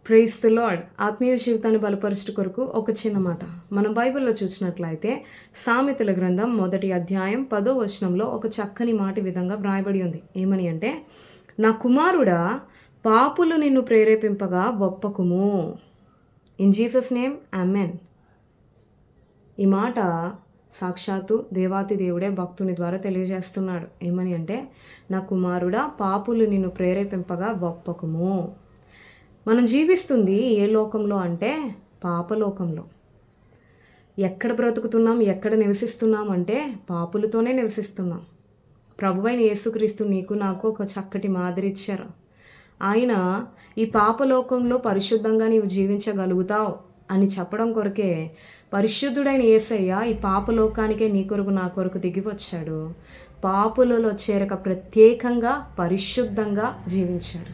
Praise the lord. ఆత్మీయ జీవితాన్ని బలపరచుట కొరకు ఒక చిన్న మాట. మనం బైబిల్లో చూసినట్లయితే సామెతల గ్రంథం 1వ అధ్యాయం 10వ వచనంలో ఒక చక్కని మాట విధంగా వ్రాయబడి ఉంది. ఏమని అంటే, నా కుమారుడా, పాపులు నిన్ను ప్రేరేపింపగా ఒప్పకుము. In Jesus name amen. ఈ మాట సాక్షాత్తు దేవాతి దేవుడే భక్తుని ద్వారా తెలియజేస్తున్నాడు. ఏమని అంటే, నా కుమారుడా, పాపులు నిన్ను ప్రేరేపింపగా ఒప్పకుము. మనం జీవిస్తుంది ఏ లోకంలో అంటే పాపలోకంలో. ఎక్కడ బ్రతుకుతున్నాం, ఎక్కడ నివసిస్తున్నాం అంటే పాపులతోనే నివసిస్తున్నాం. ప్రభువైన యేసుక్రీస్తు నీకు నాకు ఒక చక్కటి మాదిరి ఇచ్చారు. ఆయన ఈ పాపలోకంలో పరిశుద్ధంగా నీవు జీవించగలుగుతావు అని చెప్పడం కొరకే పరిశుద్ధుడైన యేసయ్య ఈ పాపలోకానికే నీ కొరకు నా కొరకు దిగి వచ్చాడు. పాపులలో చేరక ప్రత్యేకంగా పరిశుద్ధంగా జీవించాడు.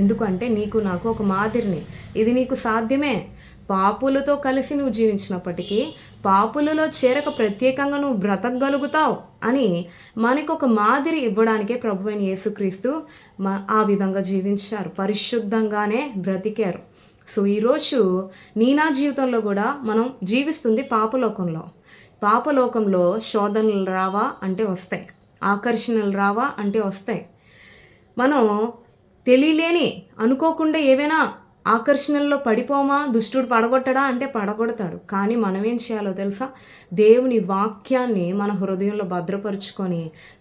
ఎందుకంటే నీకు నాకు ఒక మాదిరిని. ఇది నీకు సాధ్యమే. పాపులతో కలిసి నువ్వు జీవించినప్పటికీ పాపులలో చేరక ప్రత్యేకంగా నువ్వు బ్రతకగలుగుతావు అని మనకు ఒక మాదిరి ఇవ్వడానికే ప్రభువైన యేసుక్రీస్తు ఆ విధంగా జీవించారు. పరిశుద్ధంగానే బ్రతికారు. సో ఈరోజు నా జీవితంలో కూడా మనం జీవిస్తుంది పాపలోకంలో. పాపలోకంలో శోధనలు రావా అంటే వస్తాయి, ఆకర్షణలు రావా అంటే వస్తాయి. మనం తెలియలేని అనుకోకుండా ఏవైనా ఆకర్షణల్లో పడిపోమా, దుష్టుడు పడగొట్టడా అంటే పడగొడతాడు. కానీ మనం ఏం చేయాలో తెలుసా? దేవుని వాక్యాన్ని మన హృదయంలో భద్రపరుచుకొని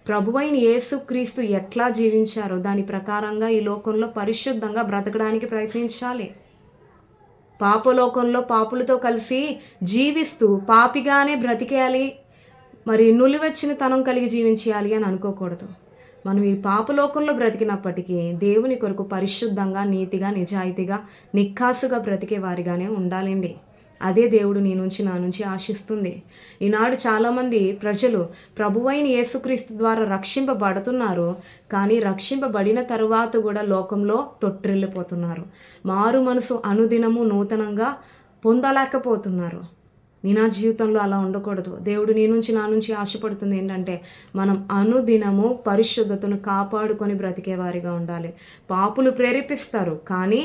ప్రభువైన యేసుక్రీస్తు ఎట్లా జీవించారో దాని ప్రకారంగా ఈ లోకంలో పరిశుద్ధంగా బ్రతకడానికి ప్రయత్నించాలి. పాపలోకంలో పాపులతో కలిసి జీవిస్తూ పాపిగానే బ్రతికేయాలి, మరి నులివెచ్చిన తనం కలిగి జీవించాలి అని అనుకోకూడదు. మనం ఈ పాపలోకంలో బ్రతికినప్పటికీ దేవుని కొరకు పరిశుద్ధంగా, నీతిగా, నిజాయితీగా, నిక్కాసుగా బ్రతికే వారిగానే ఉండాలండి. అదే దేవుడు నీ నుంచి నా నుంచి ఆశిస్తుంది. ఈనాడు చాలామంది ప్రజలు ప్రభువైన యేసుక్రీస్తు ద్వారా రక్షింపబడుతున్నారు, కానీ రక్షింపబడిన తరువాత కూడా లోకంలో తొట్టిల్లిపోతున్నారు. మారు మనసు అనుదినము నూతనంగా పొందలేకపోతున్నారు. నా జీవితంలో అలా ఉండకూడదు. దేవుడు నీ నుంచి నా నుంచి ఆశపడుతుంది ఏంటంటే మనం అనుదినము పరిశుద్ధతను కాపాడుకొని బ్రతికేవారిగా ఉండాలి. పాపులు ప్రేరేపిస్తారు, కానీ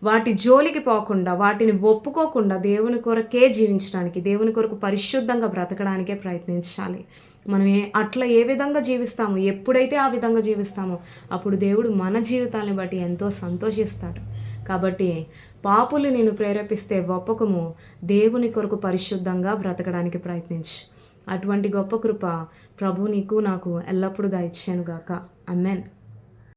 వాటి జోలికి పోకుండా, వాటిని ఒప్పుకోకుండా దేవుని కొరకే జీవించడానికి, దేవుని కొరకు పరిశుద్ధంగా బ్రతకడానికే ప్రయత్నించాలి. మనం అట్లా ఏ విధంగా జీవిస్తామో, ఎప్పుడైతే ఆ విధంగా జీవిస్తామో అప్పుడు దేవుడు మన జీవితాన్ని బట్టి ఎంతో సంతోషిస్తాడు. కాబట్టి పాపులు నిన్ను ప్రేరేపిస్తే ఒప్పకము, దేవుని కొరకు పరిశుద్ధంగా బ్రతకడానికి ప్రయత్నించు. అటువంటి గొప్ప కృప ప్రభు నీకు నాకు ఎల్లప్పుడూ దయచేయునుగాక. ఆమేన్.